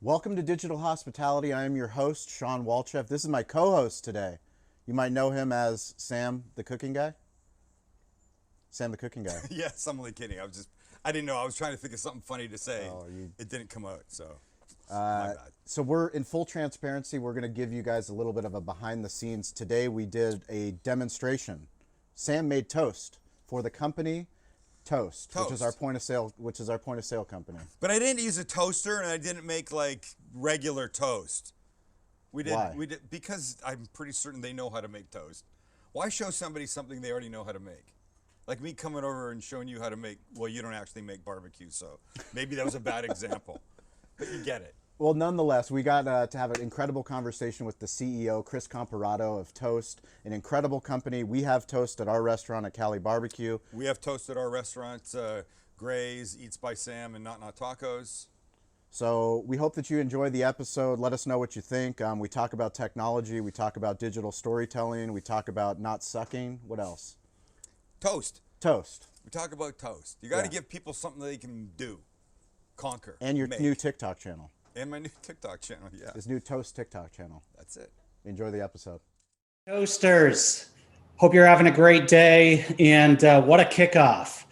Welcome to Digital Hospitality. I am your host, Shawn Walchef. This is my co-host today. You might know him as Sam, the cooking guy. Sam, the cooking guy. Yes, I'm only kidding. I didn't know. I was trying to think of something funny to say. Oh, It didn't come out, so my bad. So we're in full transparency. We're going to give you guys a little bit of a behind the scenes. Today we did a demonstration. Sam made toast for the company Toast, which is our point of sale company. But I didn't use a toaster, and I didn't make like regular toast. Why? We did because I'm pretty certain they know how to make toast. Why show somebody something they already know how to make? Like me coming over and showing you how to make. Well, you don't actually make barbecue, so maybe that was a bad example. But you get it. Well, nonetheless, we got to have an incredible conversation with the CEO, Chris Comparato of Toast, an incredible company. We have Toast at our restaurant at Cali Barbecue. We have toast at our restaurant, Gray's, Eats by Sam, and Not Tacos. So we hope that you enjoy the episode. Let us know what you think. We talk about technology. We talk about digital storytelling. We talk about not sucking. What else? Toast. Toast. We talk about toast. You got to give people something they can do, conquer, And your make. new TikTok channel. And my new TikTok channel, yeah. This new Toast TikTok channel. That's it. Enjoy the episode. Toasters, hope you're having a great day, and what a kickoff.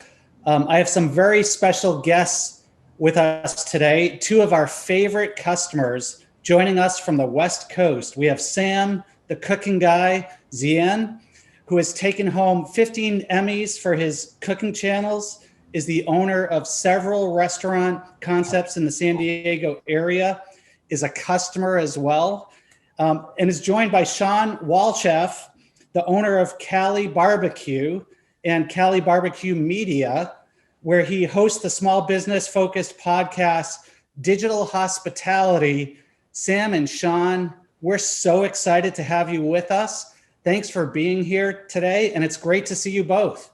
I have some very special guests with us today, two of our favorite customers joining us from the West Coast. We have Sam, the cooking guy, Zien, who has taken home 15 Emmys for his cooking channels, is the owner of several restaurant concepts in the San Diego area, is a customer as well, and is joined by Shawn Walchef, the owner of Cali Barbecue and Cali Barbecue Media, where he hosts the small business focused podcast, Digital Hospitality. Sam and Shawn, we're so excited to have you with us. Thanks for being here today, and it's great to see you both.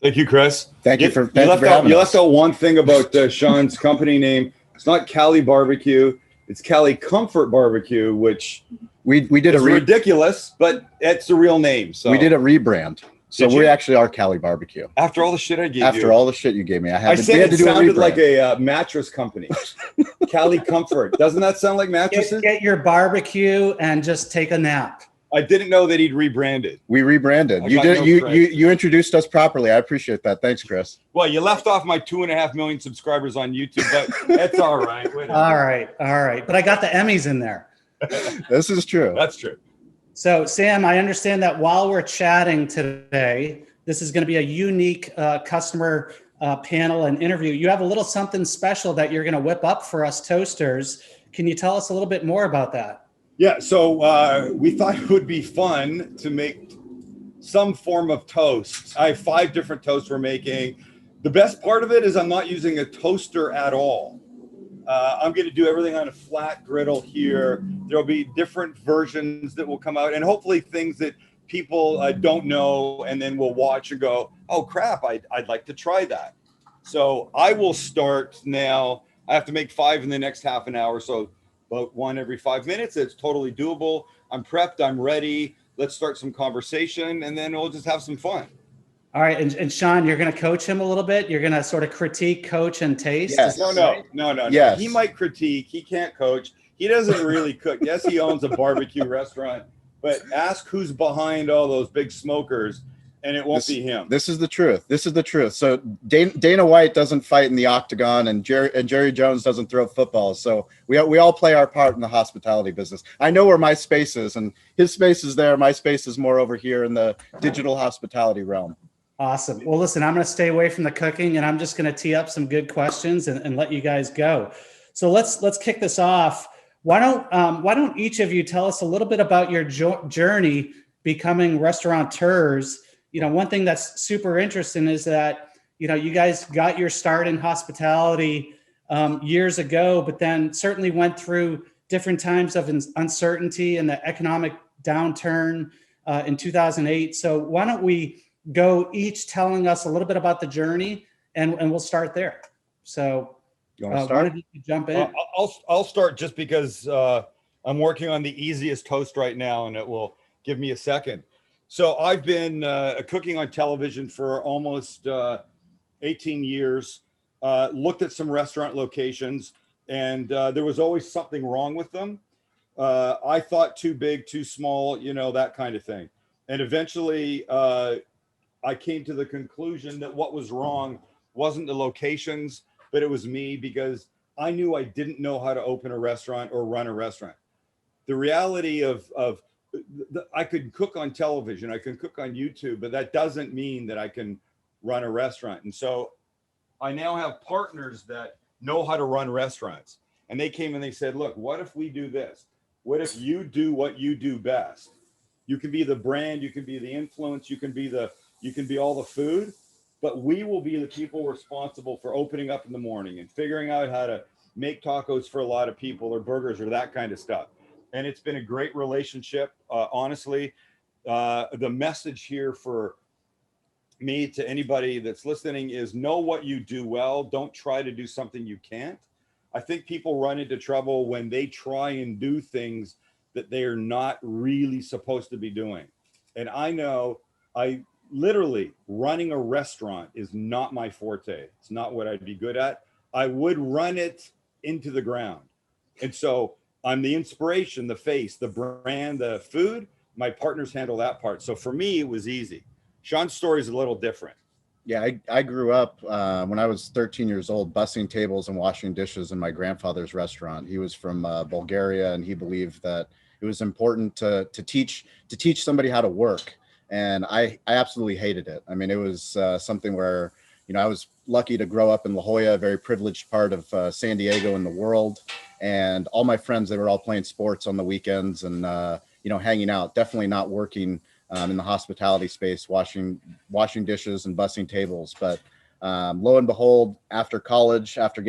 Thank you, Chris. Thank you for having us. You left out one thing about Shawn's company name. It's not Cali Barbecue. It's Cali Comfort Barbecue, which we did is ridiculous, but it's the real name. So we did a rebrand. So we actually are Cali Barbecue. After all the shit I gave you. After all the shit you gave me, I said to it do sounded a like a mattress company. Cali Comfort. Doesn't that sound like mattresses? Get your barbecue and just take a nap. I didn't know that he'd rebranded. We rebranded. You introduced us properly. I appreciate that. Thanks, Chris. Well, you left off my 2.5 million subscribers on YouTube, but that's all right. All right. But I got the Emmys in there. This is true. That's true. So, Sam, I understand that while we're chatting today, this is going to be a unique customer panel and interview. You have a little something special that you're going to whip up for us toasters. Can you tell us a little bit more about that? Yeah, so we thought it would be fun to make some form of toast. I have 5 different toasts we're making. The best part of it is I'm not using a toaster at all. I'm going to do everything on a flat griddle here. There'll be different versions that will come out, and hopefully things that people don't know, and then will watch and go, oh crap, I'd like to try that. So I will start now. I have to make 5 in the next half an hour, so about 1 every 5 minutes. It's totally doable. I'm prepped. I'm ready. Let's start some conversation, and then we'll just have some fun. All right. And Shawn, you're going to coach him a little bit. You're going to sort of critique, coach, and taste. Yes. No. Yes. He might critique. He can't coach. He doesn't really cook. Yes, he owns a barbecue restaurant, but ask who's behind all those big smokers, and it won't be him. This is the truth. So Dana White doesn't fight in the octagon, and Jerry Jones doesn't throw footballs. So we all play our part in the hospitality business. I know where my space is, and his space is there. My space is more over here in the digital hospitality realm. Awesome. Well, listen, I'm going to stay away from the cooking, and I'm just going to tee up some good questions and let you guys go. So let's kick this off. Why don't each of you tell us a little bit about your journey becoming restaurateurs? You know, one thing that's super interesting is that, you know, you guys got your start in hospitality years ago, but then certainly went through different times of uncertainty and the economic downturn in 2008. So why don't we go each telling us a little bit about the journey, and we'll start there. So you want to start? Why don't you jump in? I'll start just because I'm working on the easiest toast right now, and it will give me a second. So I've been cooking on television for almost 18 years, looked at some restaurant locations, and there was always something wrong with them. I thought too big, too small, you know, that kind of thing. And eventually I came to the conclusion that what was wrong wasn't the locations, but it was me, because I knew I didn't know how to open a restaurant or run a restaurant. The reality of I could cook on television, I can cook on YouTube, but that doesn't mean that I can run a restaurant. And so I now have partners that know how to run restaurants. And they came and they said, look, what if we do this? What if you do what you do best? You can be the brand, you can be the influence, you can be all the food, but we will be the people responsible for opening up in the morning and figuring out how to make tacos for a lot of people, or burgers, or that kind of stuff. And it's been a great relationship. Honestly, the message here for me to anybody that's listening is know what you do well. Don't try to do something you can't. I think people run into trouble when they try and do things that they are not really supposed to be doing. And I know I literally running a restaurant is not my forte. It's not what I'd be good at. I would run it into the ground. And so I'm the inspiration, the face, the brand, the food. My partners handle that part. So for me, it was easy. Shawn's story is a little different. Yeah, I grew up when I was 13 years old, bussing tables and washing dishes in my grandfather's restaurant. He was from Bulgaria, and he believed that it was important to teach somebody how to work. And I absolutely hated it. I mean, it was something where, you know, I was lucky to grow up in La Jolla, a very privileged part of San Diego in the world. And all my friends, they were all playing sports on the weekends and, you know, hanging out, definitely not working in the hospitality space, washing dishes and bussing tables. But lo and behold, after college, after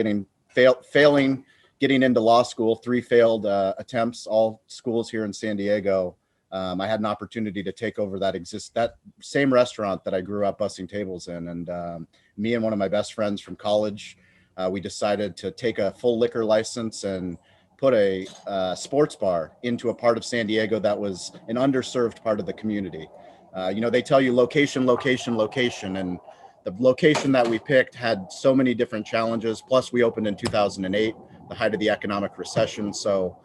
failing, getting into law school, 3 failed attempts, all schools here in San Diego, I had an opportunity to take over that same restaurant that I grew up bussing tables in. And me and one of my best friends from college, we decided to take a full liquor license and put a sports bar into a part of San Diego that was an underserved part of the community. You know, they tell you location, location, location, and the location that we picked had so many different challenges. Plus, we opened in 2008, the height of the economic recession. So,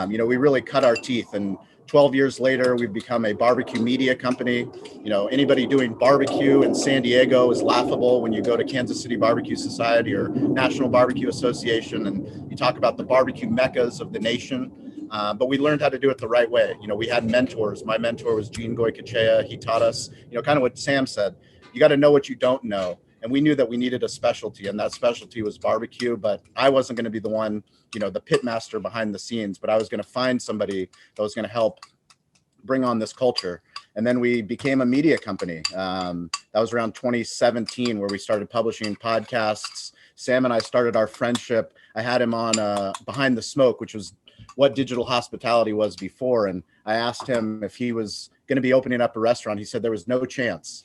you know, we really cut our teeth. And 12 years later, we've become a barbecue media company. You know, anybody doing barbecue in San Diego is laughable when you go to Kansas City Barbecue Society or National Barbecue Association and you talk about the barbecue meccas of the nation. But we learned how to do it the right way. You know, we had mentors. My mentor was Gene Goycochea. He taught us, you know, kind of what Sam said. You got to know what you don't know. And we knew that we needed a specialty, and that specialty was barbecue. But I wasn't going to be the one, you know, the pit master behind the scenes, but I was going to find somebody that was going to help bring on this culture. And then we became a media company. That was around 2017 where we started publishing podcasts. Sam and I started our friendship. I had him on Behind the Smoke, which was what digital hospitality was before. And I asked him if he was going to be opening up a restaurant. He said there was no chance.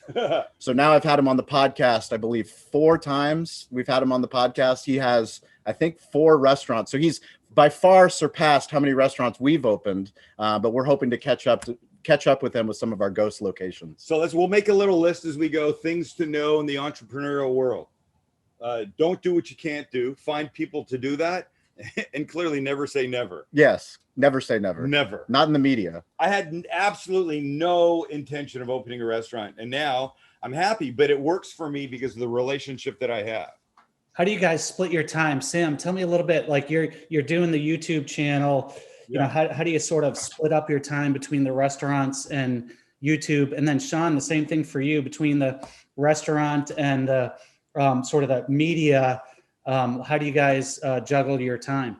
So now I've had him on the podcast, I believe 4 times we've had him on the podcast. He has, I think, 4 restaurants. So he's by far surpassed how many restaurants we've opened, but we're hoping to catch up with him with some of our ghost locations. So we'll make a little list as we go, things to know in the entrepreneurial world. Don't do what you can't do. Find people to do that. And clearly never say never. Yes. Never say never. Never. Not in the media. I had absolutely no intention of opening a restaurant. And now I'm happy, but it works for me because of the relationship that I have. How do you guys split your time? Sam, tell me a little bit, like you're doing the YouTube channel, you know, how do you sort of split up your time between the restaurants and YouTube? And then Shawn, the same thing for you between the restaurant and the sort of the media. How do you guys juggle your time?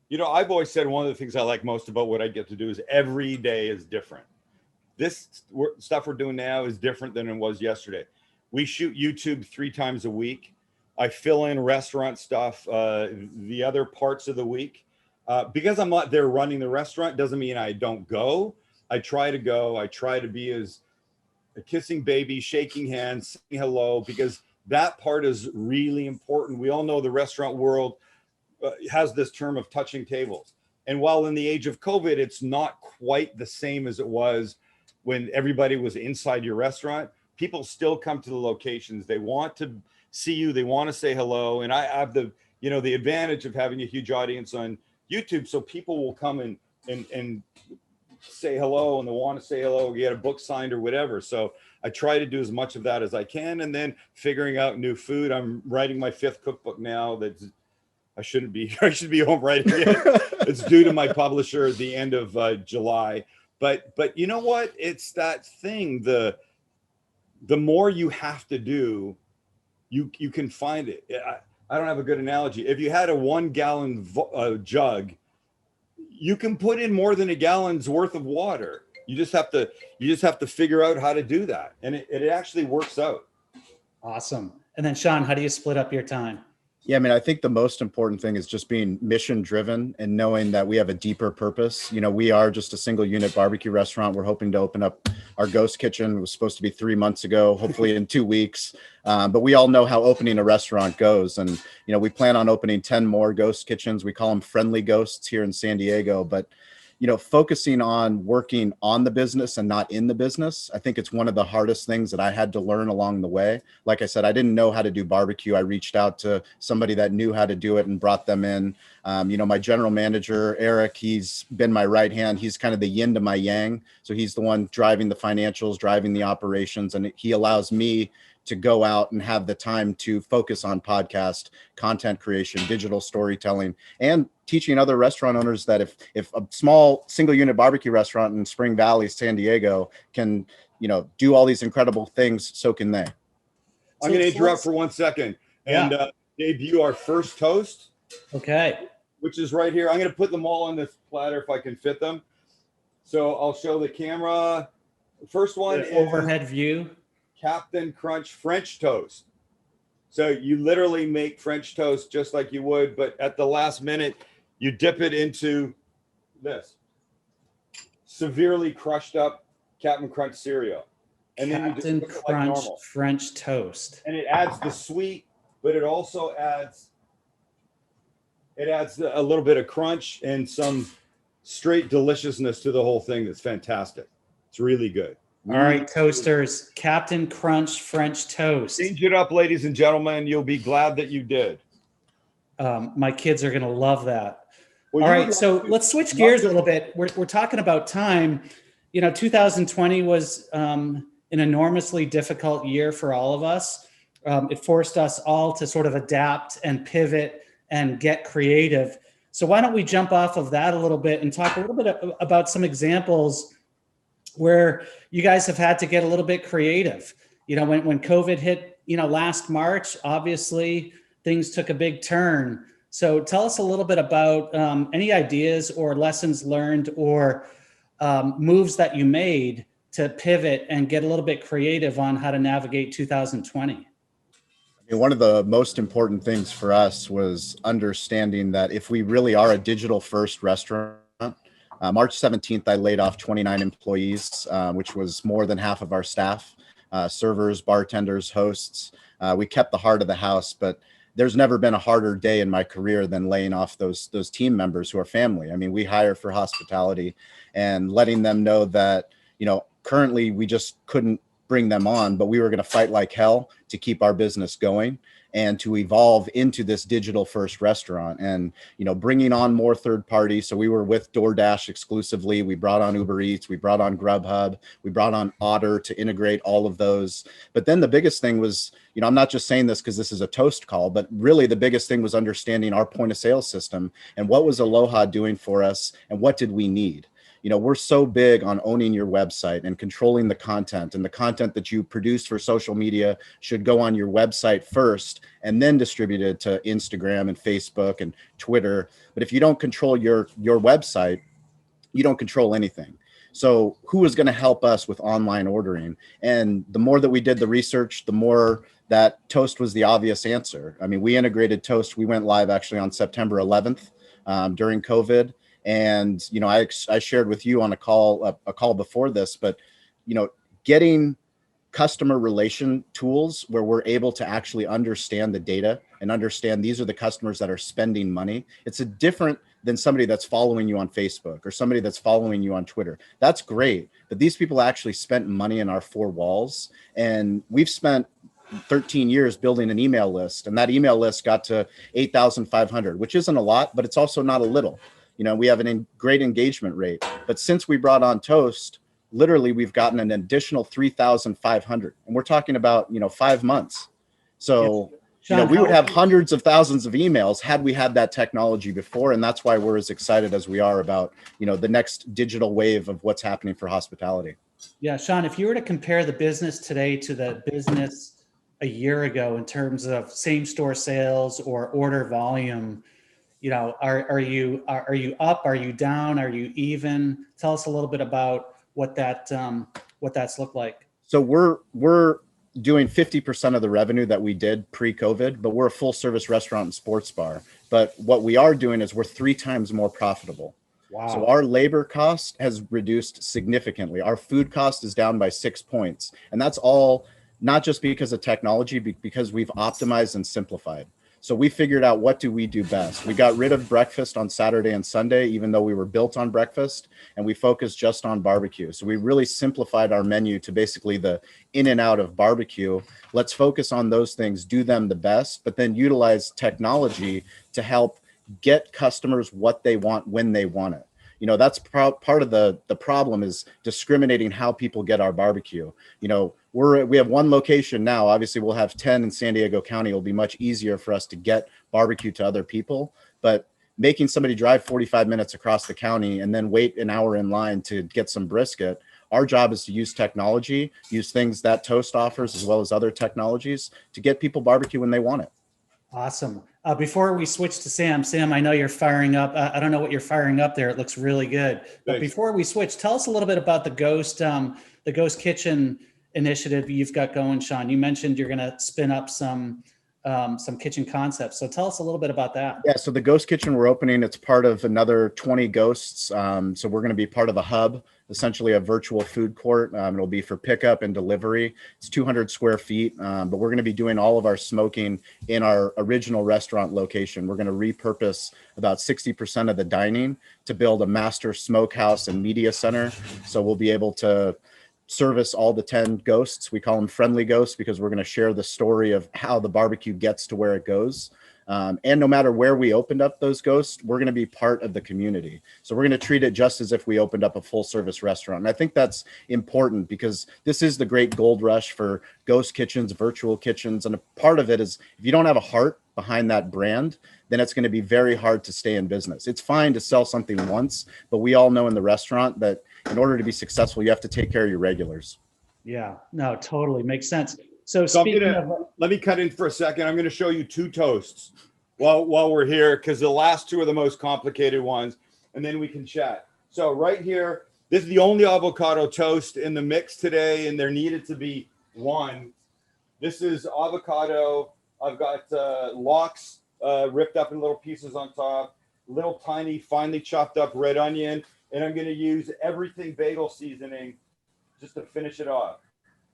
You know, I've always said one of the things I like most about what I get to do is every day is different. This stuff we're doing now is different than it was yesterday. We shoot YouTube 3 times a week. I fill in restaurant stuff the other parts of the week. Because I'm not there running the restaurant doesn't mean I don't go. I try to go. I try to be as a kissing baby, shaking hands, saying hello, because that part is really important. We all know the restaurant world has this term of touching tables. And while in the age of COVID, it's not quite the same as it was when everybody was inside your restaurant, people still come to the locations. They want to see you. They want to say hello. And I have the the advantage of having a huge audience on YouTube. So people will come and say hello, and they want to say hello, get a book signed or whatever. So I try to do as much of that as I can, and then figuring out new food. I'm writing my 5th cookbook now. I should be home writing it. It's due to my publisher at the end of July. But you know what? It's that thing. The more you have to do, you can find it. I don't have a good analogy. If you had a 1-gallon jug, you can put in more than a gallon's worth of water. You just have to figure out how to do that, and it actually works out. Awesome. And then Shawn, how do you split up your time? Yeah, I mean, I think the most important thing is just being mission driven and knowing that we have a deeper purpose. We are just a single unit barbecue restaurant. We're hoping to open up our ghost kitchen. It was supposed to be 3 months ago, hopefully in 2 weeks. But we all know how opening a restaurant goes. And, we plan on opening 10 more ghost kitchens. We call them friendly ghosts here in San Diego. But, focusing on working on the business and not in the business, I think it's one of the hardest things that I had to learn along the way. Like I said, I didn't know how to do barbecue. I reached out to somebody that knew how to do it and brought them in. My general manager, Eric, he's been my right hand. He's kind of the yin to my yang. So he's the one driving the financials, driving the operations, and he allows me to go out and have the time to focus on podcast, content creation, digital storytelling, and teaching other restaurant owners that if a small single unit barbecue restaurant in Spring Valley, San Diego can, do all these incredible things, so can they. I'm going to interrupt for 1 second and debut our first toast. Okay. Which is right here. I'm going to put them all on this platter if I can fit them. So I'll show the camera. The first one is overhead view. Captain Crunch French toast. So you literally make French toast just like you would, but at the last minute, you dip it into this severely crushed up Captain Crunch cereal. And then you just Captain cook it like Crunch normal. French toast. And it adds the sweet, but it also adds a little bit of crunch and some straight deliciousness to the whole thing. That's fantastic. It's really good. All right, toasters, Captain Crunch French toast. Change it up, ladies and gentlemen. You'll be glad that you did. My kids are going to love that. Well, all right, so let's switch gears a little bit. We're talking about time. 2020 was an enormously difficult year for all of us. It forced us all to sort of adapt and pivot and get creative. So why don't we jump off of that a little bit and talk a little bit about some examples where you guys have had to get a little bit creative. When COVID hit, last March, obviously things took a big turn. So tell us a little bit about any ideas or lessons learned or moves that you made to pivot and get a little bit creative on how to navigate 2020. One of the most important things for us was understanding that if we really are a digital first restaurant, March 17th, I laid off 29 employees, which was more than half of our staff, servers, bartenders, hosts. We kept the heart of the house, but there's never been a harder day in my career than laying off those team members who are family. I mean, we hire for hospitality, and letting them know that, currently we just couldn't bring them on, but we were going to fight like hell to keep our business going and to evolve into this digital first restaurant and, bringing on more third parties. So we were with DoorDash exclusively. We brought on Uber Eats, we brought on Grubhub, we brought on Otter to integrate all of those. But then the biggest thing was, I'm not just saying this because this is a toast call, but really the biggest thing was understanding our point of sale system and what was Aloha doing for us and what did we need. We're so big on owning your website and controlling the content, and the content that you produce for social media should go on your website first and then distributed to Instagram and Facebook and Twitter. But if you don't control your website, you don't control anything. So who was going to help us with online ordering? And the more that we did the research, the more that Toast was the obvious answer. I mean, we integrated Toast. We went live actually on September 11th during COVID. And, I shared with you on a call before this, but, getting customer relation tools where we're able to actually understand the data and understand these are the customers that are spending money. It's a different than somebody that's following you on Facebook or somebody that's following you on Twitter. That's great. But these people actually spent money in our four walls, and we've spent 13 years building an email list, and that email list got to 8,500, which isn't a lot, but it's also not a little. You know, we have a great engagement rate. But since we brought on Toast, literally we've gotten an additional 3,500, and we're talking about, you know, 5 months. So, Shawn, you know, we would have hundreds of thousands of emails had we had that technology before. And that's why we're as excited as we are about, you know, the next digital wave of what's happening for hospitality. Yeah, Shawn, if you were to compare the business today to the business a year ago in terms of same store sales or order volume, you know, are you up? Are you down? Are you even? Tell us a little bit about what that's looked like. So we're doing 50% of the revenue that we did pre-COVID, but we're a full service restaurant and sports bar. But what we are doing is we're 3 times more profitable. Wow. So our labor cost has reduced significantly. Our food cost is down by 6 points. And that's all not just because of technology, because we've optimized and simplified. So we figured out, what do we do best? We got rid of breakfast on Saturday and Sunday, even though we were built on breakfast, and we focused just on barbecue. So we really simplified our menu to basically the in and out of barbecue. Let's focus on those things, do them the best, but then utilize technology to help get customers what they want when they want it. You know, that's part of the problem, is discriminating how people get our barbecue. You know, we have 1 location now. Obviously, we'll have 10 in San Diego County. It'll be much easier for us to get barbecue to other people. But making somebody drive 45 minutes across the county and then wait an hour in line to get some brisket, our job is to use technology, use things that Toast offers, as well as other technologies, to get people barbecue when they want it. Awesome. Before we switch to Sam, I know you're firing up. I don't know what you're firing up there. It looks really good. But before we switch, tell us a little bit about the Ghost Kitchen initiative you've got going, Shawn. You mentioned you're going to spin up some kitchen concepts. So tell us a little bit about that. Yeah, so the Ghost Kitchen we're opening, it's part of another 20 ghosts. So we're going to be part of the hub, essentially a virtual food court. It'll be for pickup and delivery. It's 200 square feet, but we're going to be doing all of our smoking in our original restaurant location. We're going to repurpose about 60% of the dining to build a master smokehouse and media center. So we'll be able to service all the 10 ghosts. We call them friendly ghosts because we're going to share the story of how the barbecue gets to where it goes. And no matter where we opened up those ghosts, we're going to be part of the community. So we're going to treat it just as if we opened up a full service restaurant. And I think that's important because this is the great gold rush for ghost kitchens, virtual kitchens. And a part of it is, if you don't have a heart behind that brand, then it's going to be very hard to stay in business. It's fine to sell something once, but we all know in the restaurant that in order to be successful, you have to take care of your regulars. Yeah, no, totally makes sense. So let me cut in for a second. I'm going to show you 2 toasts while we're here, because the last 2 are the most complicated ones, and then we can chat. So right here, this is the only avocado toast in the mix today, and there needed to be 1. This is avocado. I've got lox ripped up in little pieces on top, little tiny finely chopped up red onion, and I'm going to use Everything Bagel seasoning just to finish it off.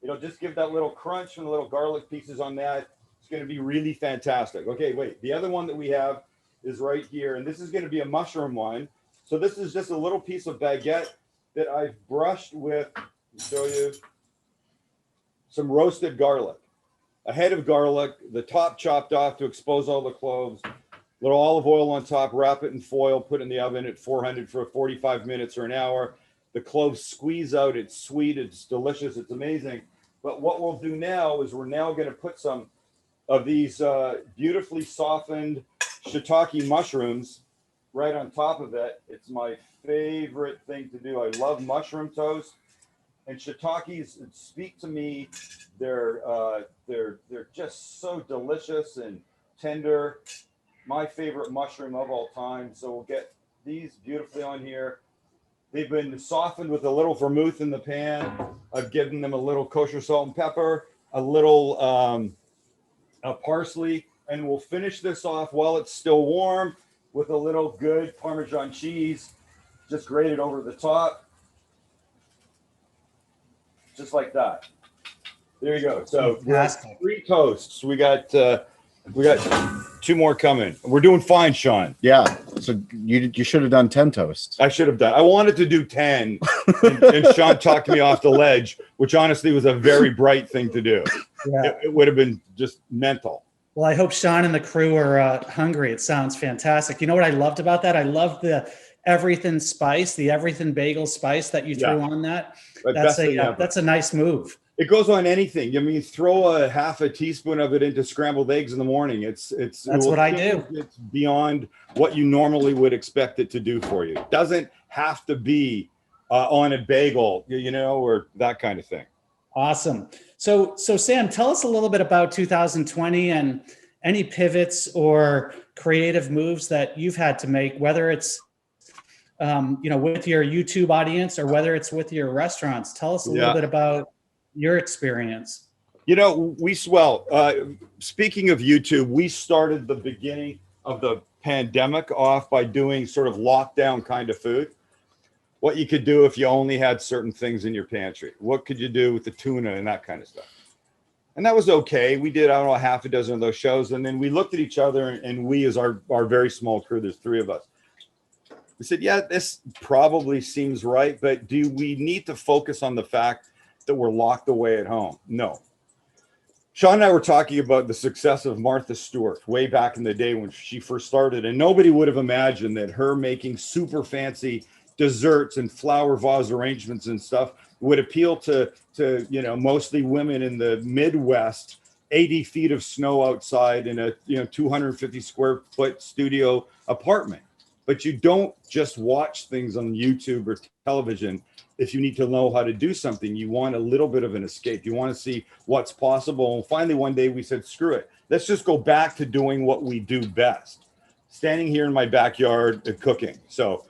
It'll just give that little crunch from the little garlic pieces on that. It's going to be really fantastic. Okay, wait. The other one that we have is right here, and this is going to be a mushroom one. So this is just a little piece of baguette that I've brushed with, I'll show you, some roasted garlic. A head of garlic, the top chopped off to expose all the cloves, little olive oil on top, wrap it in foil, put it in the oven at 400 for 45 minutes or an hour. The cloves squeeze out. It's sweet. It's delicious. It's amazing. But what we'll do now is we're now going to put some of these beautifully softened shiitake mushrooms right on top of it. It's my favorite thing to do. I love mushroom toast. And shiitakes speak to me. They're just so delicious and tender. My favorite mushroom of all time. So we'll get these beautifully on here. They've been softened with a little vermouth in the pan. I've given them a little kosher salt and pepper, a little parsley, and we'll finish this off while it's still warm with a little good Parmesan cheese, just grated over the top. Just like that. There you go. So we have 3 toasts. We got 2 more coming. We're doing fine, Shawn. Yeah. So you should have done 10 toasts. I should have done. I wanted to do 10, and Shawn talked me off the ledge, which honestly was a very bright thing to do. Yeah. it would have been just mental. Well, I hope Shawn and the crew are hungry. It sounds fantastic. You know what I loved about that? I loved the everything spice, the everything bagel spice that you threw on that. But That's a nice move. It goes on anything. I mean, throw a half a teaspoon of it into scrambled eggs in the morning. That's what I do. It's beyond what you normally would expect it to do for you. It doesn't have to be on a bagel, or that kind of thing. Awesome. So Sam, tell us a little bit about 2020 and any pivots or creative moves that you've had to make, whether it's with your YouTube audience or whether it's with your restaurants. Tell us a little bit about your experience. Speaking of YouTube, we started the beginning of the pandemic off by doing sort of lockdown kind of food. What you could do if you only had certain things in your pantry. What could you do with the tuna and that kind of stuff? And that was okay. We did, half a dozen of those shows. And then we looked at each other, and we, as our very small crew, there's 3 of us. We said, yeah, this probably seems right, but do we need to focus on the fact that we're locked away at home? No. Shawn and I were talking about the success of Martha Stewart way back in the day when she first started, and nobody would have imagined that her making super fancy desserts and flower vase arrangements and stuff would appeal to mostly women in the Midwest, 80 feet of snow outside in a 250 square foot studio apartment. But you don't just watch things on YouTube or television. If you need to know how to do something, you want a little bit of an escape. You want to see what's possible. And finally, one day we said, screw it. Let's just go back to doing what we do best. Standing here in my backyard and cooking. So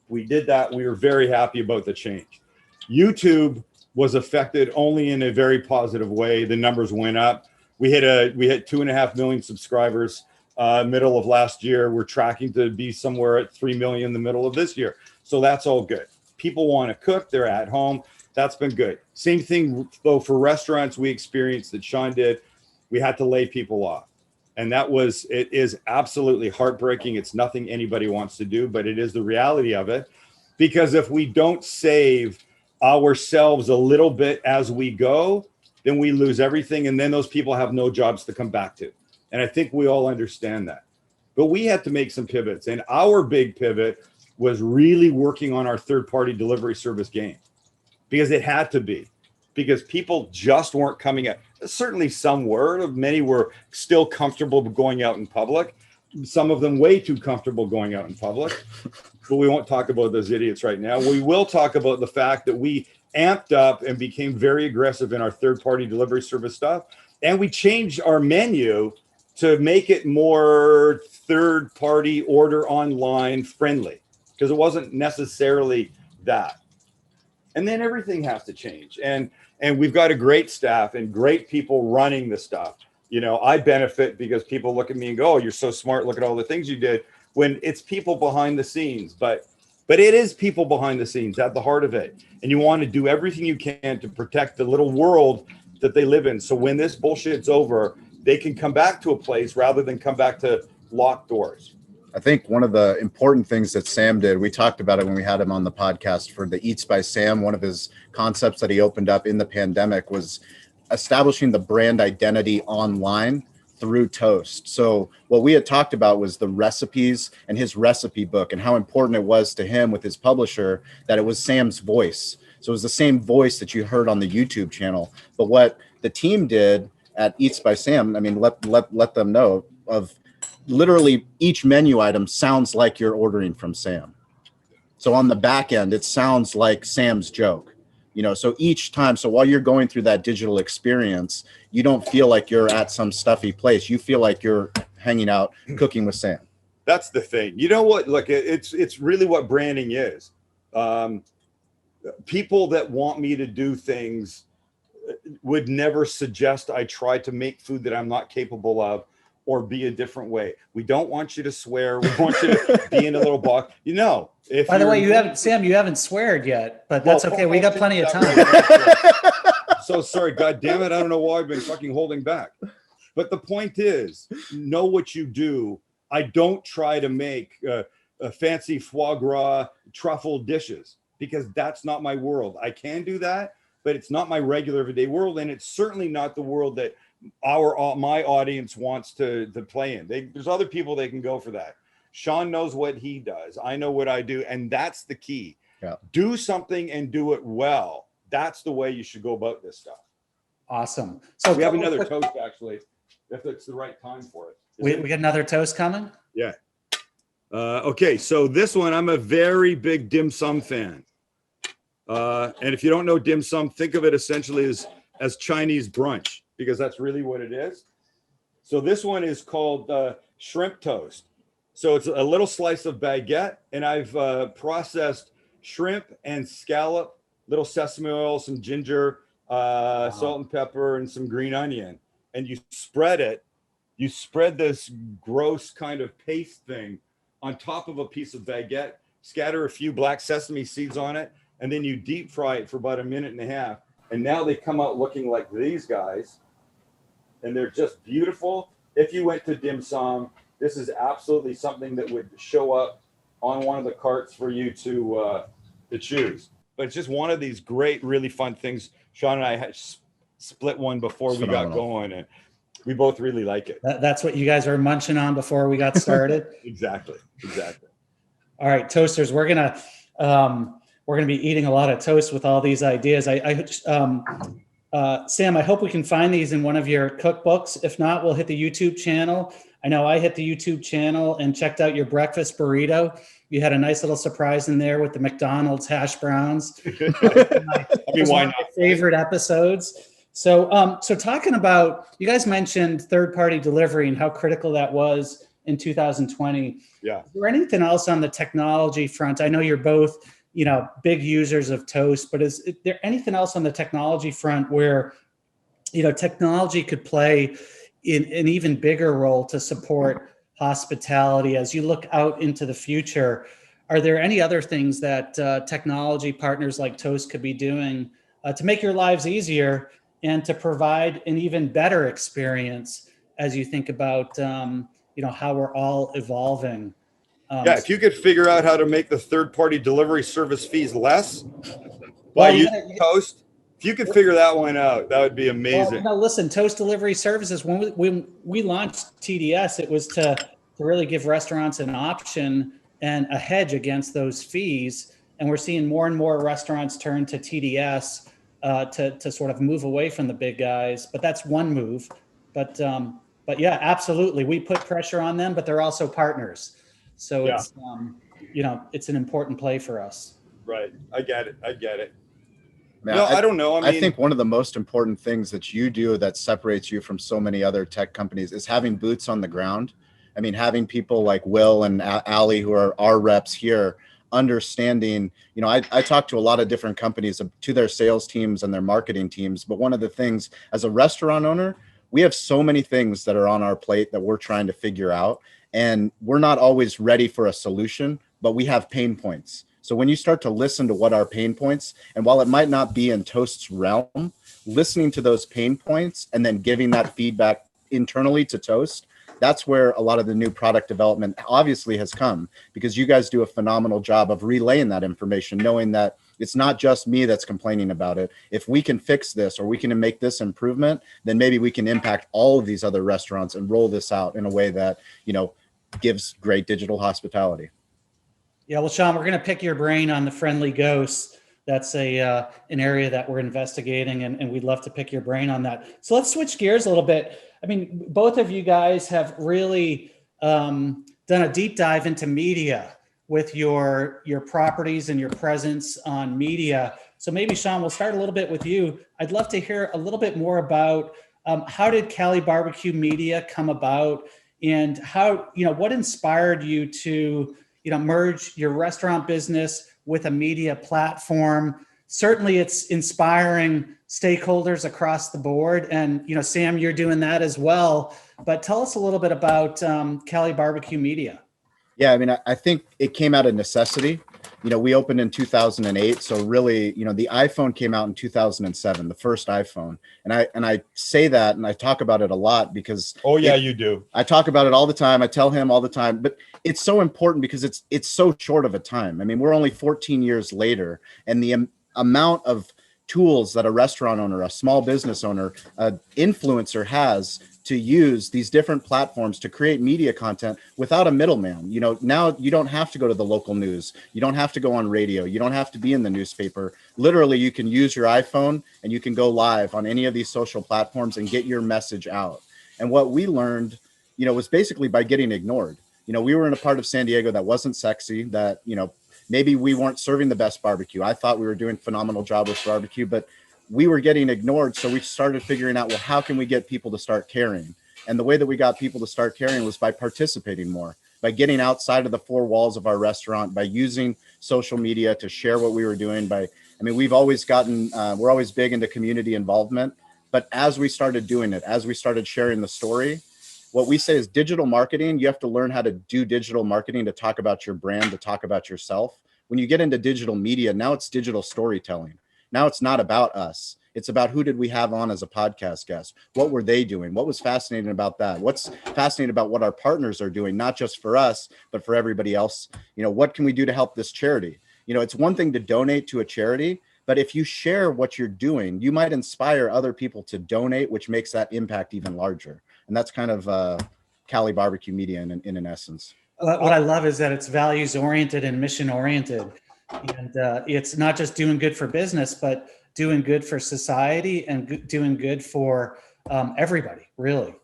we did that. We were very happy about the change. YouTube was affected only in a very positive way. The numbers went up. We hit 2.5 million subscribers middle of last year. We're tracking to be somewhere at 3 million in the middle of this year. So that's all good. People want to cook. They're at home. That's been good. Same thing though for restaurants. We experienced that Shawn did. We had to lay people off. And it is absolutely heartbreaking. It's nothing anybody wants to do, but it is the reality of it. Because if we don't save ourselves a little bit as we go, then we lose everything. And then those people have no jobs to come back to. And I think we all understand that. But we had to make some pivots. And our big pivot was really working on our third-party delivery service game. Because it had to be. Because people just weren't coming out. Certainly some were. Many were still comfortable going out in public. Some of them way too comfortable going out in public. But we won't talk about those idiots right now. We will talk about the fact that we amped up and became very aggressive in our third-party delivery service stuff. And we changed our menu to make it more third-party order online friendly. Because it wasn't necessarily that. And then everything has to change. And we've got a great staff and great people running the stuff. I benefit because people look at me and go, oh, you're so smart. Look at all the things you did. When it's people behind the scenes. But it is people behind the scenes at the heart of it. And you want to do everything you can to protect the little world that they live in. So when this bullshit's over, they can come back to a place rather than come back to locked doors. I think one of the important things that Sam did, we talked about it when we had him on the podcast for the Eats by Sam. One of his concepts that he opened up in the pandemic was establishing the brand identity online through Toast. So what we had talked about was the recipes and his recipe book and how important it was to him with his publisher that it was Sam's voice. So it was the same voice that you heard on the YouTube channel. But what the team did at Eats by Sam, I mean, let them know of literally each menu item sounds like you're ordering from Sam. So on the back end, it sounds like Sam's joke, so each time, so while you're going through that digital experience, you don't feel like you're at some stuffy place. You feel like you're hanging out, cooking with Sam. That's the thing. You know what? Look, it's really what branding is. People that want me to do things would never suggest I try to make food that I'm not capable of or be a different way. We don't want you to swear. We want you to be in a little box. By the way, you haven't sweared yet, but that's okay. We got plenty of time. So sorry, God damn it. I don't know why I've been fucking holding back. But the point is, know what you do. I don't try to make a fancy foie gras truffle dishes because that's not my world. I can do that, but it's not my regular everyday world, and it's certainly not the world that my audience wants to play in. There's other people they can go for that. Shawn knows what he does. I know what I do, and that's the key. Yeah. Do something and do it well. That's the way you should go about this stuff. Awesome. So we have another toast, actually, if it's the right time for it. We got another toast coming? Yeah. Okay, so this one, I'm a very big dim sum fan. And if you don't know dim sum, think of it essentially as Chinese brunch, because that's really what it is. So this one is called shrimp toast. So it's a little slice of baguette, and I've processed shrimp and scallop, little sesame oil, some ginger, salt and pepper, and some green onion. And you spread it. You spread this gross kind of paste thing on top of a piece of baguette, scatter a few black sesame seeds on it, and then you deep fry it for about 1.5 minutes. And now they come out looking like these guys, and they're just beautiful. If you went to dim sum, this is absolutely something that would show up on one of the carts for you to choose. But it's just one of these great, really fun things. Shawn and I had split one before we got going, and we both really like it. That's what you guys were munching on before we got started. Exactly. All right, toasters, we're gonna be eating a lot of toast with all these ideas. Sam, I hope we can find these in one of your cookbooks. If not, we'll hit the YouTube channel. I know I hit the YouTube channel and checked out your breakfast burrito. You had a nice little surprise in there with the McDonald's hash browns. Why not? My favorite episodes. So talking about, you guys mentioned third-party delivery and how critical that was in 2020. Yeah. Is there anything else on the technology front? I know you're both, big users of Toast, but is there anything else on the technology front where, technology could play in an even bigger role to support hospitality as you look out into the future? Are there any other things that technology partners like Toast could be doing to make your lives easier and to provide an even better experience as you think about, how we're all evolving? If you could figure out how to make the third-party delivery service fees less by using Toast, if you could figure that one out, that would be amazing. Well, no, listen, Toast Delivery Services, when we launched TDS, it was to really give restaurants an option and a hedge against those fees. And we're seeing more and more restaurants turn to TDS to sort of move away from the big guys. But that's one move. But yeah, absolutely. We put pressure on them, but they're also partners. So it's, it's an important play for us. Right. I get it. Man, no, I don't know. I think one of the most important things that you do that separates you from so many other tech companies is having boots on the ground. I mean, having people like Will and Ali, who are our reps here, understanding, I talk to a lot of different companies, to their sales teams and their marketing teams. But one of the things as a restaurant owner, we have so many things that are on our plate that we're trying to figure out. And we're not always ready for a solution, but we have pain points. So when you start to listen to what our pain points, and while it might not be in Toast's realm, listening to those pain points and then giving that feedback internally to Toast, that's where a lot of the new product development obviously has come, because you guys do a phenomenal job of relaying that information, knowing that it's not just me that's complaining about it. If we can fix this or we can make this improvement, then maybe we can impact all of these other restaurants and roll this out in a way that, gives great digital hospitality. Yeah, well, Shawn, we're going to pick your brain on the friendly ghosts. That's an area that we're investigating, and we'd love to pick your brain on that. So let's switch gears a little bit. I mean, both of you guys have really done a deep dive into media with your properties and your presence on media. So maybe, Shawn, we'll start a little bit with you. I'd love to hear a little bit more about how did Cali Barbecue Media come about, and how, what inspired you to merge your restaurant business with a media platform? Certainly it's inspiring stakeholders across the board. And, Sam, you're doing that as well. But tell us a little bit about Cali Barbecue Media. Yeah, I mean, I think it came out of necessity. We opened in 2008. So really, the iPhone came out in 2007, the first iPhone. And I say that, and I talk about it a lot because you do. I talk about it all the time. I tell him all the time, but it's so important because it's so short of a time. I mean, we're only 14 years later, and the amount of tools that a restaurant owner, a small business owner, an influencer has to use these different platforms to create media content without a middleman. You know, now you don't have to go to the local news. You don't have to go on radio. You don't have to be in the newspaper. Literally, you can use your iPhone and you can go live on any of these social platforms and get your message out. And what we learned, you know, was basically by getting ignored. You know, we were in a part of San Diego that wasn't sexy, that, you know, maybe we weren't serving the best barbecue. I thought we were doing a phenomenal job with barbecue, but we were getting ignored. So we started figuring out, well, how can we get people to start caring? And the way that we got people to start caring was by participating more, by getting outside of the four walls of our restaurant, by using social media to share what we were doing. We've always gotten, we're always big into community involvement, but as we started doing it, as we started sharing the story, what we say is digital marketing. You have to learn how to do digital marketing to talk about your brand, to talk about yourself. When you get into digital media, now it's digital storytelling. Now it's not about us. It's about who did we have on as a podcast guest? What were they doing? What was fascinating about that? What's fascinating about what our partners are doing, not just for us, but for everybody else? You know, what can we do to help this charity? You know, it's one thing to donate to a charity, but if you share what you're doing, you might inspire other people to donate, which makes that impact even larger. And that's kind of Cali barbecue media in an essence. What I love is that it's values oriented and mission oriented. And it's not just doing good for business, but doing good for society and doing good for everybody, really.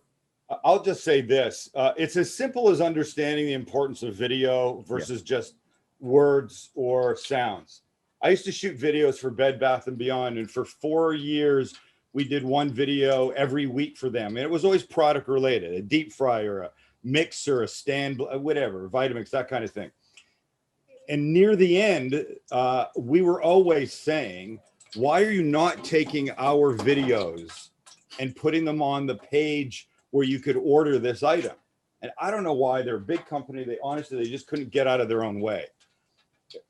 I'll just say this. It's as simple as understanding the importance of video versus just words or sounds. I used to shoot videos for Bed Bath & Beyond, and for 4 years, we did one video every week for them. And it was always product related, a deep fryer, a mixer, a stand, whatever, Vitamix, that kind of thing. And near the end, we were always saying, why are you not taking our videos and putting them on the page where you could order this item? And I don't know why. They're a big company. They just couldn't get out of their own way.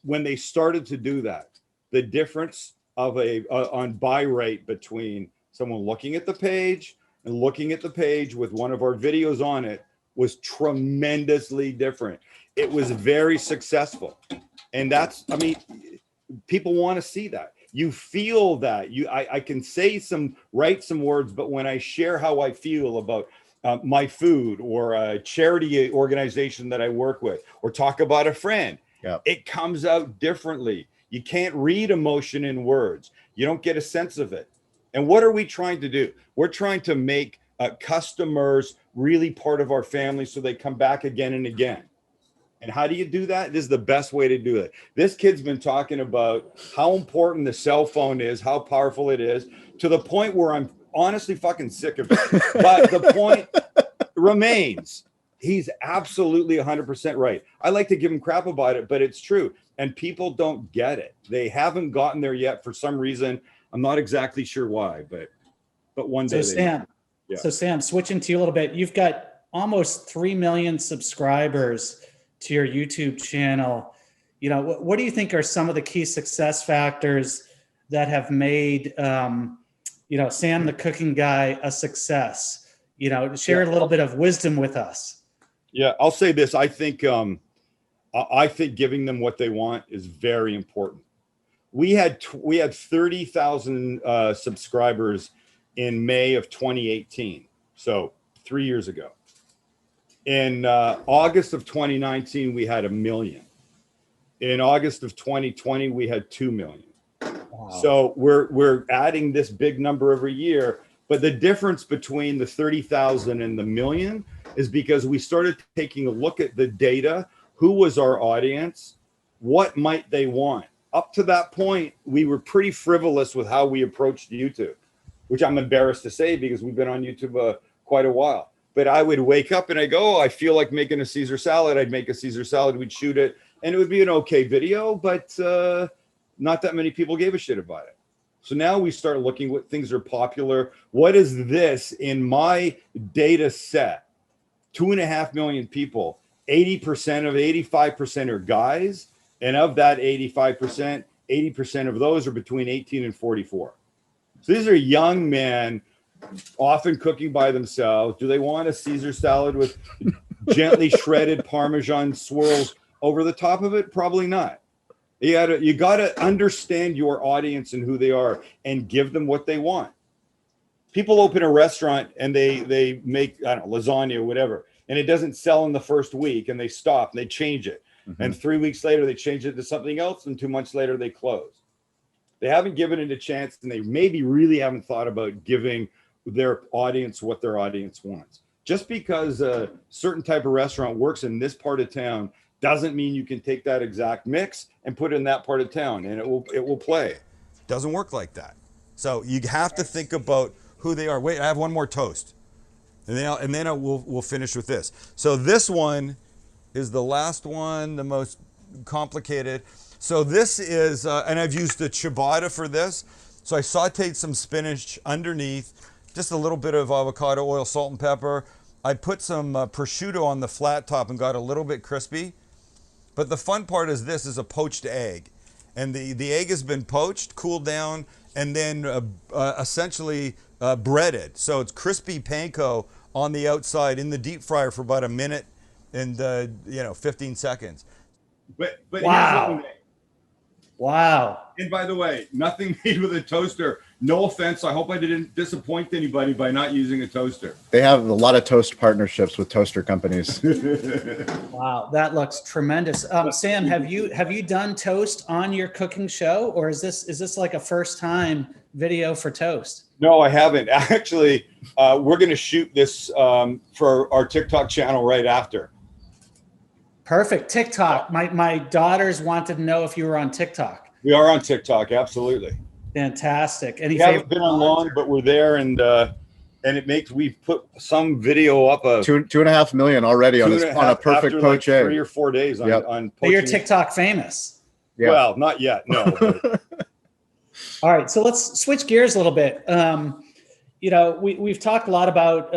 When they started to do that, the difference of on buy rate between someone looking at the page and looking at the page with one of our videos on it was tremendously different. It was very successful. And that's, I mean, people want to see that. You feel that. I can write some words, but when I share how I feel about my food or a charity organization that I work with, or talk about a friend, it comes out differently. You can't read emotion in words. You don't get a sense of it. And what are we trying to do? We're trying to make customers really part of our family so they come back again and again. And how do you do that? This is the best way to do it. This kid's been talking about how important the cell phone is, how powerful it is, to the point where I'm honestly fucking sick of it. But the point remains. He's absolutely 100% right. I like to give him crap about it, but it's true. And people don't get it. They haven't gotten there yet for some reason. I'm not exactly sure why, but one day. So Sam, switching to you a little bit, you've got almost 3 million subscribers to your YouTube channel. You know, what do you think are some of the key success factors that have made, Sam the Cooking Guy a success? You know, share a little bit of wisdom with us. Yeah, I'll say this. I think giving them what they want is very important. We had 30,000 subscribers in May of 2018, so 3 years ago. In August of 2019, we had 1 million. In August of 2020, we had 2 million. Wow. So we're adding this big number every year. But the difference between the 30,000 and the 1 million is because we started taking a look at the data. Who was our audience? What might they want? Up to that point, we were pretty frivolous with how we approached YouTube, which I'm embarrassed to say because we've been on YouTube quite a while. But I would wake up and I go, I feel like making a Caesar salad. I'd make a Caesar salad. We'd shoot it. And it would be an okay video, but not that many people gave a shit about it. So now we start looking what things are popular. What is this in my data set? 2.5 million people, 85% are guys. And of that 85%, 80% of those are between 18 and 44. So these are young men, often cooking by themselves. Do they want a Caesar salad with gently shredded Parmesan swirls over the top of it? Probably not. You gotta understand your audience and who they are and give them what they want. People open a restaurant and they make, I don't know, lasagna or whatever, and it doesn't sell in the first week, and they stop and they change it. And 3 weeks later they change it to something else, and 2 months later they close. They haven't given it a chance, and they maybe really haven't thought about giving their audience what their audience wants. Just because a certain type of restaurant works in this part of town doesn't mean you can take that exact mix and put it in that part of town and it will play. Doesn't work like that. So you have to think about who they are. Wait, I have one more toast, and then we'll finish with this. So this one is the last one, the most complicated. So this is, and I've used the ciabatta for this. So I sauteed some spinach underneath, just a little bit of avocado oil, salt and pepper. I put some prosciutto on the flat top and got a little bit crispy. But the fun part is this is a poached egg. And the egg has been poached, cooled down, and then essentially breaded. So it's crispy panko on the outside in the deep fryer for about a minute and 15 seconds. But Wow. here's what we make. Wow. And by the way, nothing made with a toaster. No offense. I hope I didn't disappoint anybody by not using a toaster. They have a lot of toast partnerships with toaster companies. Wow, that looks tremendous. Sam, have you done toast on your cooking show, or is this like a first time video for toast? No, I haven't. Actually, we're going to shoot this for our TikTok channel right after. Perfect. TikTok. My daughters wanted to know if you were on TikTok. We are on TikTok, absolutely. Fantastic. Any We haven't favorite been on long, but we're there, and we've put some video up of 2.5 million already on a perfect poach egg. 3 or 4 days on So poaching. you're TikTok famous. Yeah. Well, not yet, no. But All right, so let's switch gears a little bit. We've talked a lot about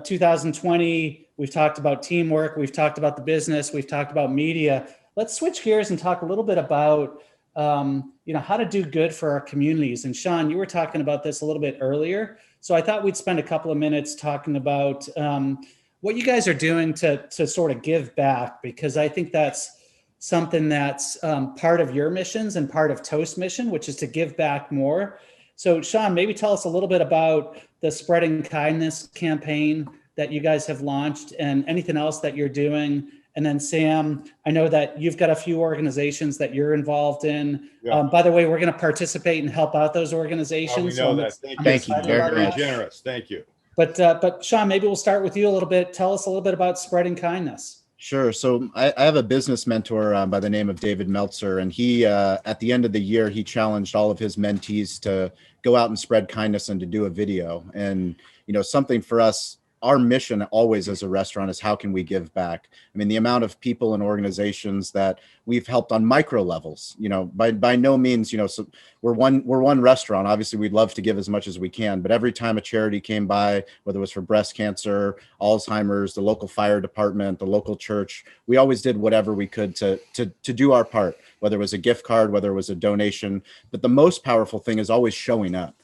2020. We've talked about teamwork. We've talked about the business. We've talked about media. Let's switch gears and talk a little bit about how to do good for our communities. And Shawn, you were talking about this a little bit earlier. So I thought we'd spend a couple of minutes talking about what you guys are doing to sort of give back, because I think that's something that's part of your missions and part of Toast mission, which is to give back more. So Shawn, maybe tell us a little bit about the Spreading Kindness campaign that you guys have launched and anything else that you're doing. And then Sam, I know that you've got a few organizations that you're involved in. Yeah. By the way, we're going to participate and help out those organizations. we know that. Thank you. Very generous. Thank you. But Shawn, maybe we'll start with you a little bit. Tell us a little bit about Spreading Kindness. Sure. So I have a business mentor by the name of David Meltzer, and he, at the end of the year, he challenged all of his mentees to go out and spread kindness and to do a video. And, something for us, our mission always as a restaurant is how can we give back? I mean, the amount of people and organizations that we've helped on micro levels, by no means, so we're one restaurant. Obviously, we'd love to give as much as we can, but every time a charity came by, whether it was for breast cancer, Alzheimer's, the local fire department, the local church, we always did whatever we could to do our part, whether it was a gift card, whether it was a donation. But the most powerful thing is always showing up.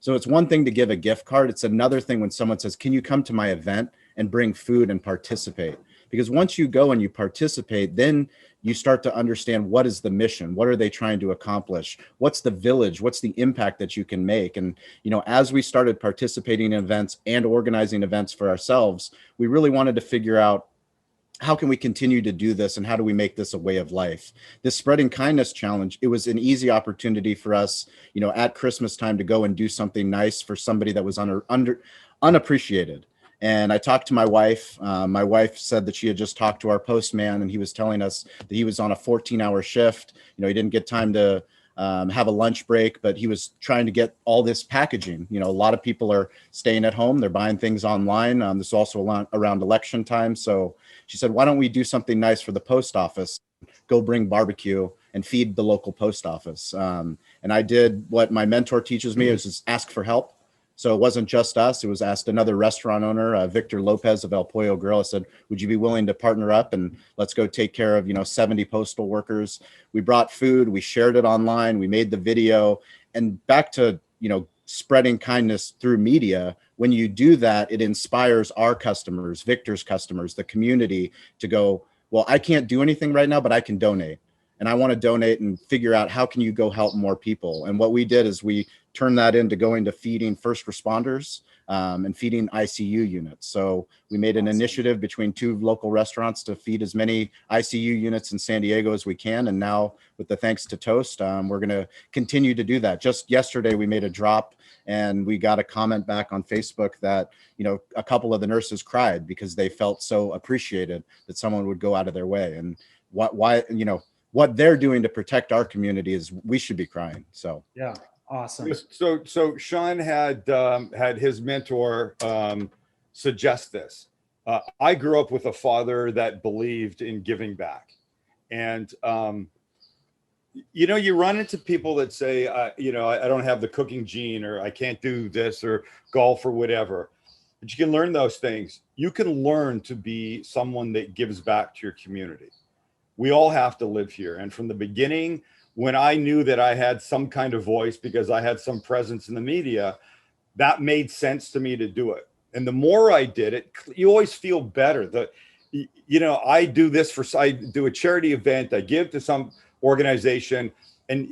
So it's one thing to give a gift card. It's another thing when someone says, can you come to my event and bring food and participate? Because once you go and you participate, then you start to understand what is the mission? What are they trying to accomplish? What's the village? What's the impact that you can make? And, as we started participating in events and organizing events for ourselves, we really wanted to figure out, how can we continue to do this and how do we make this a way of life? This Spreading Kindness challenge, it was an easy opportunity for us, at Christmas time to go and do something nice for somebody that was unappreciated. And I talked to my wife. My wife said that she had just talked to our postman and he was telling us that he was on a 14-hour shift. He didn't get time to have a lunch break, but he was trying to get all this packaging. A lot of people are staying at home. They're buying things online. This is also around election time. So she said, why don't we do something nice for the post office? Go bring barbecue and feed the local post office. And I did what my mentor teaches me, is just ask for help. So it wasn't just us. It was asked another restaurant owner, Victor Lopez of El Pollo Grill. I said, would you be willing to partner up and let's go take care of, 70 postal workers. We brought food, we shared it online, we made the video. And back to, spreading kindness through media. When you do that, it inspires our customers, Victor's customers, the community to go, well, I can't do anything right now, but I can donate. and I want to donate and figure out how can you go help more people. And what we did is we turned that into going to feeding first responders and feeding ICU units. So we made an initiative between 2 local restaurants to feed as many ICU units in San Diego as we can. And now with the thanks to Toast, we're going to continue to do that. Just yesterday, we made a drop and we got a comment back on Facebook that, you know, a couple of the nurses cried because they felt so appreciated that someone would go out of their way. And why, you know, what they're doing to protect our community is we should be crying. So, yeah. Awesome. So Shawn had his mentor suggest this. I grew up with a father that believed in giving back, and you know, you run into people that say, you know, I don't have the cooking gene, or I can't do this, or golf, or whatever. But you can learn those things. You can learn to be someone that gives back to your community. We all have to live here, and from the beginning, when I knew that I had some kind of voice because I had some presence in the media, that made sense to me to do it. And the more I did it, you always feel better. You know, I do a charity event, I give to some organization, and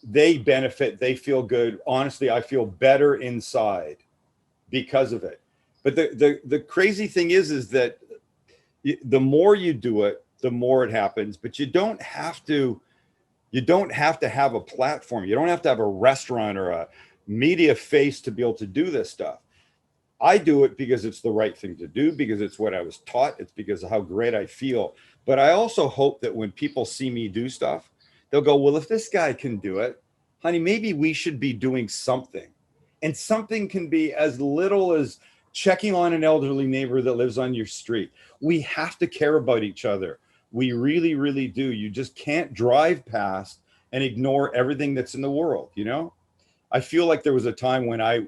they benefit, they feel good. Honestly, I feel better inside because of it. But the crazy thing is that the more you do it, the more it happens. But you don't have to have a platform. You don't have to have a restaurant or a media face to be able to do this stuff. I do it because it's the right thing to do, because it's what I was taught. It's because of how great I feel. But I also hope that when people see me do stuff, they'll go, well, if this guy can do it, honey, maybe we should be doing something. And something can be as little as checking on an elderly neighbor that lives on your street. We have to care about each other. We really, really do. You just can't drive past and ignore everything that's in the world, you know? I feel like there was a time when I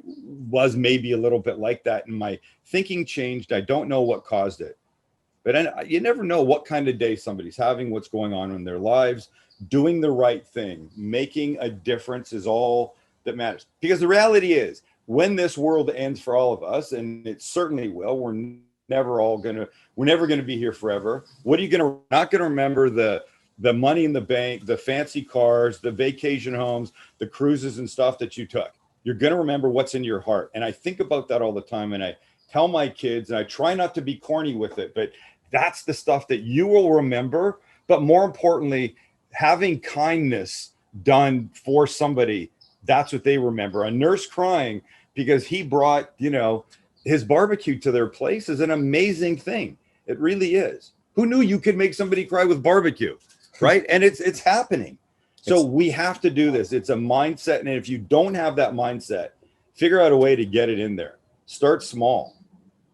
was maybe a little bit like that, and my thinking changed. I don't know what caused it. But you never know what kind of day somebody's having, what's going on in their lives. Doing the right thing, making a difference is all that matters. Because the reality is, when this world ends for all of us, and it certainly will, we're never going to be here forever. What are you not going to remember? The money in the bank, the fancy cars, the vacation homes, the cruises and stuff that you took. You're going to remember what's in your heart. And I think about that all the time. And I tell my kids, and I try not to be corny with it, but that's the stuff that you will remember. But more importantly, having kindness done for somebody, that's what they remember. A nurse crying because he brought, you know, his barbecue to their place is an amazing thing. It really is. Who knew you could make somebody cry with barbecue, right? And it's happening. So we have to do this. It's a mindset. And if you don't have that mindset, figure out a way to get it in there. Start small.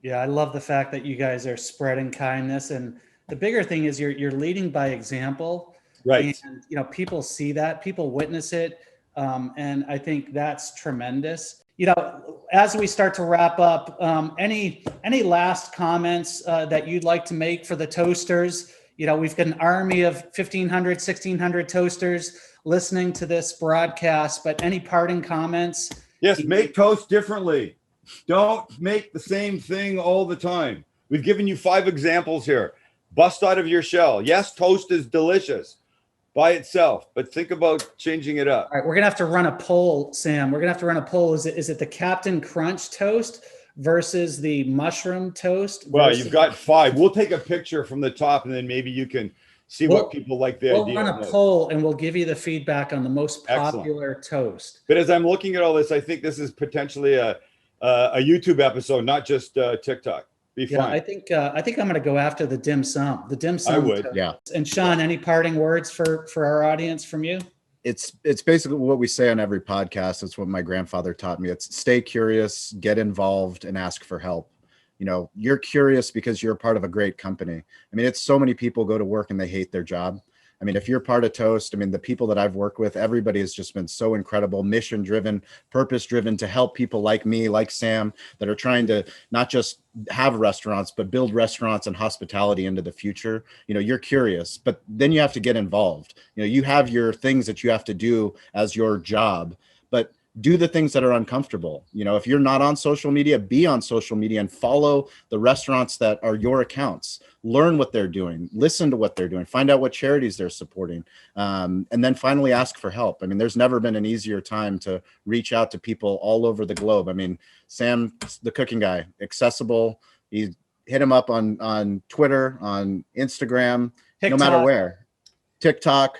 Yeah, I love the fact that you guys are spreading kindness. And the bigger thing is you're leading by example. Right. And, you know, people see that, people witness it. And I think that's tremendous. You know, as we start to wrap up, any last comments that you'd like to make for the toasters? You know, we've got an army of 1,500, 1,600 toasters listening to this broadcast, but any parting comments? Yes, make toast differently. Don't make the same thing all the time. We've given you 5 examples here. Bust out of your shell. Yes, toast is delicious by itself, but think about changing it up. All right, we're gonna have to run a poll, Sam. We're gonna have to run a poll. Is it the Captain Crunch toast versus the mushroom toast? Well, you've got 5. We'll take a picture from the top, and then maybe you can see what people like the idea. We'll run a poll, and we'll give you the feedback on the most popular toast. But as I'm looking at all this, I think this is potentially a YouTube episode, not just TikTok. Be fun. I think I'm going to go after the dim sum. The dim sum. I would. Toast. Yeah. And Shawn, any parting words for our audience from you? It's basically what we say on every podcast. It's what my grandfather taught me. It's stay curious, get involved, and ask for help. You know, you're curious because you're part of a great company. I mean, it's so many people go to work and they hate their job. I mean, if you're part of Toast, I mean, the people that I've worked with, everybody has just been so incredible, mission driven, purpose driven to help people like me, like Sam, that are trying to not just have restaurants, but build restaurants and hospitality into the future. You know, you're curious, but then you have to get involved. You know, you have your things that you have to do as your job, but do the things that are uncomfortable. You know, if you're not on social media, be on social media and follow the restaurants that are your accounts. Learn what they're doing, listen to what they're doing, find out what charities they're supporting, and then finally ask for help. I mean, there's never been an easier time to reach out to people all over the globe. I mean, Sam, the cooking guy, accessible. You hit him up on Twitter, on Instagram, TikTok. no matter where. TikTok.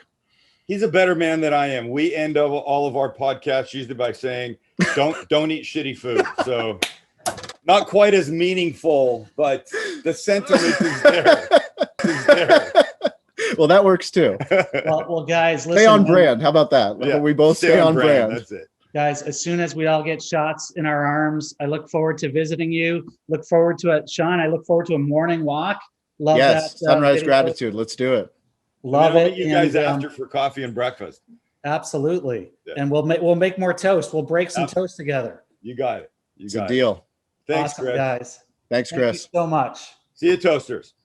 He's a better man than I am. We end all of our podcasts usually by saying, don't eat shitty food. So not quite as meaningful, but the sentiment is there. Is there. Well, that works too. Well, guys, listen. Stay on brand. How about that? Yeah, We both stay on brand. That's it. Guys, as soon as we all get shots in our arms, I look forward to visiting you. Look forward to it. Shawn, I look forward to a morning walk. Love Yes, that. sunrise video. gratitude. Let's do it. Love I'll it. meet you guys And, after for coffee and breakfast. absolutely. Yeah. And we'll make more toast. We'll break some toast together. You got it. You It's a got it. deal. Thanks, Awesome, Chris. guys. Thanks, Thank Chris. you so much. See you, toasters.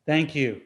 Thank you.